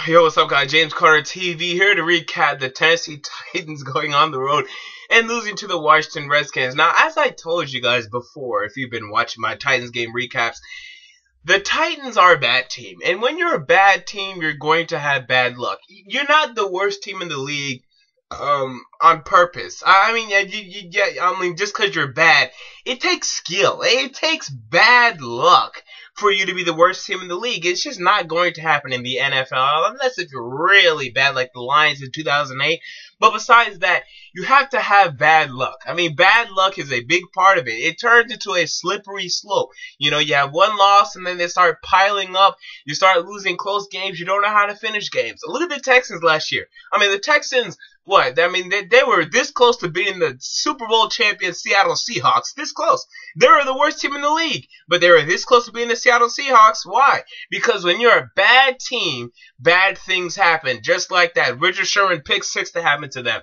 Yo, what's up, guys? James Carter TV here to recap the Tennessee Titans going on the road and losing to the Washington Redskins. Now, as I told you guys before, if you've been watching my Titans game recaps, the Titans are a bad team. And when you're a bad team, you're going to have bad luck. You're not the worst team in the league on purpose. Just because you're bad, it takes skill. It takes bad luck for you to be the worst team in the league. It's just not going to happen in the NFL unless if you're really bad like the Lions in 2008. But besides that, you have to have bad luck. I mean, bad luck is a big part of it. It turns into a slippery slope. You know, you have one loss and then they start piling up. You start losing close games. You don't know how to finish games. Look at the Texans last year. I mean, the Texans, what? I mean, they were this close to beating the Super Bowl champion Seattle Seahawks. This close. They were the worst team in the league, but they were this close to beating the Seattle Seahawks. Why? Because when you're a bad team, bad things happen. Just like that Richard Sherman pick six that happened to them.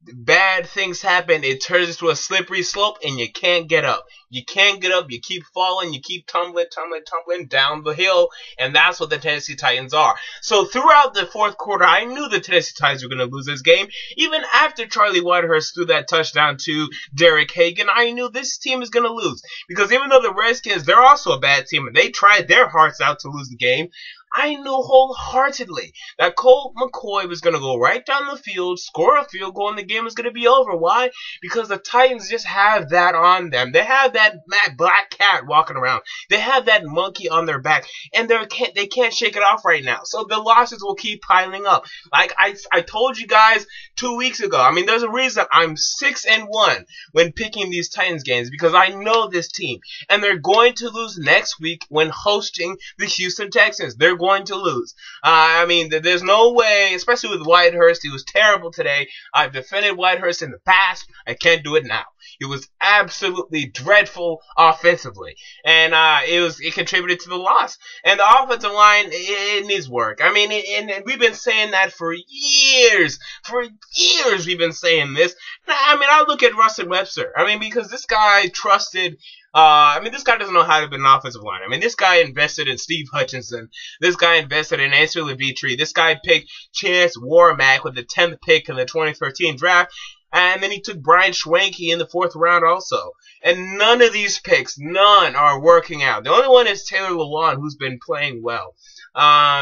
Bad things happen. It turns into a slippery slope, and you can't get up. You can't get up. You keep falling. You keep tumbling down the hill, and that's what the Tennessee Titans are. So throughout the fourth quarter, I knew the Tennessee Titans were going to lose this game. Even after Charlie Whitehurst threw that touchdown to Derek Hagan, I knew this team is going to lose. Because even though the Redskins, they're also a bad team, and they tried their hearts out to lose the game, I knew wholeheartedly that Colt McCoy was going to go right down the field, score a field goal, and the game was going to be over. Why? Because the Titans just have that on them. They have that black cat walking around. They have that monkey on their back, and they can't shake it off right now. So the losses will keep piling up. Like I told you guys 2 weeks ago. I mean, there's a reason I'm 6-1 when picking these Titans games because I know this team, and they're going to lose next week when hosting the Houston Texans. They're going to lose. I mean, there's no way, especially with Whitehurst. He was terrible today. I've defended Whitehurst in the past. I can't do it now. It was absolutely dreadful offensively, and it contributed to the loss. And the offensive line, it needs work. I mean, and we've been saying that for years. For years, we've been saying this. I mean, I look at Russell Webster. I mean, because this guy trusted. This guy doesn't know how to be an offensive line. I mean, this guy invested in Steve Hutchinson. This guy invested in Ansel Levitri. This guy picked Chance Warmack with the 10th pick in the 2013 draft. And then he took Brian Schwenke in the 4th round also. And none of these picks, none are working out. The only one is Taylor Lewan, who's been playing well.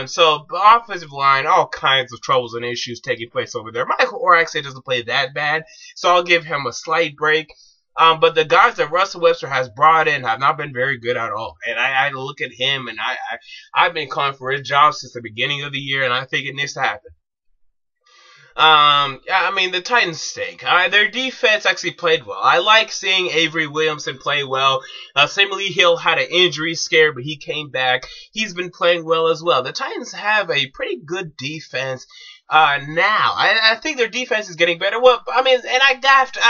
So the offensive line, all kinds of troubles and issues taking place over there. Michael Orax doesn't play that bad, so I'll give him a slight break. But the guys that Russell Webster has brought in have not been very good at all. And I look at him, and I've been calling for his job since the beginning of the year, and I think it needs to happen. I mean, the Titans stink. Their defense actually played well. I like seeing Avery Williamson play well. Samuel Hill had an injury scare, but he came back. He's been playing well as well. The Titans have a pretty good defense. Now I think their defense is getting better. Well, I mean, and I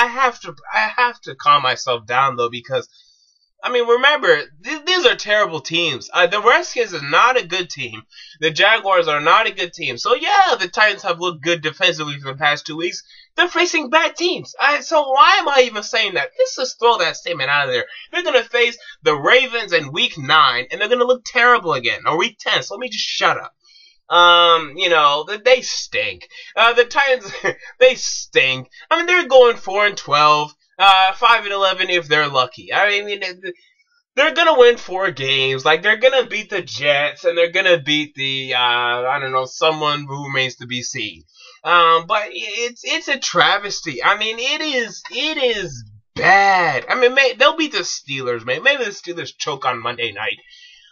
have to calm myself down though because, I mean, remember these are terrible teams. The Redskins is not a good team. The Jaguars are not a good team. So yeah, the Titans have looked good defensively for the past 2 weeks. They're facing bad teams. So why am I even saying that? Let's just throw that statement out of there. They're gonna face the Ravens in week 9, and they're gonna look terrible again, or week 10. So let me just shut up. They stink. The Titans, they stink. I mean, they're going 4-12, 5-11 if they're lucky. I mean, they're gonna win 4 games. Like, they're gonna beat the Jets, and they're gonna beat the, someone who remains to be seen. But it's a travesty. I mean, it is bad. I mean, they'll beat the Steelers, man. Maybe the Steelers choke on Monday night.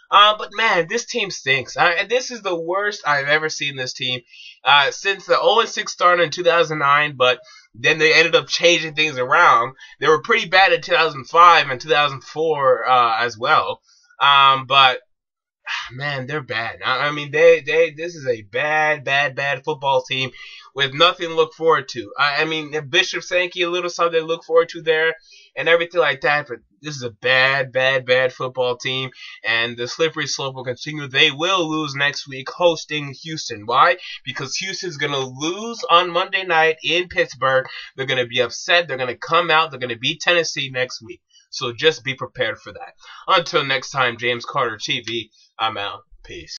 But man, this team stinks. This is the worst I've ever seen this team since the 0-6 start in 2009. But then they ended up changing things around. They were pretty bad in 2005 and 2004 as well. But man, they're bad. I mean, this is a bad football team with nothing to look forward to. I mean, Bishop Sankey, a little something to look forward to there and everything like that, but this is a bad football team, and the slippery slope will continue. They will lose next week hosting Houston. Why? Because Houston's going to lose on Monday night in Pittsburgh. They're going to be upset. They're going to come out. They're going to beat Tennessee next week. So just be prepared for that. Until next time, James Carter TV, I'm out. Peace.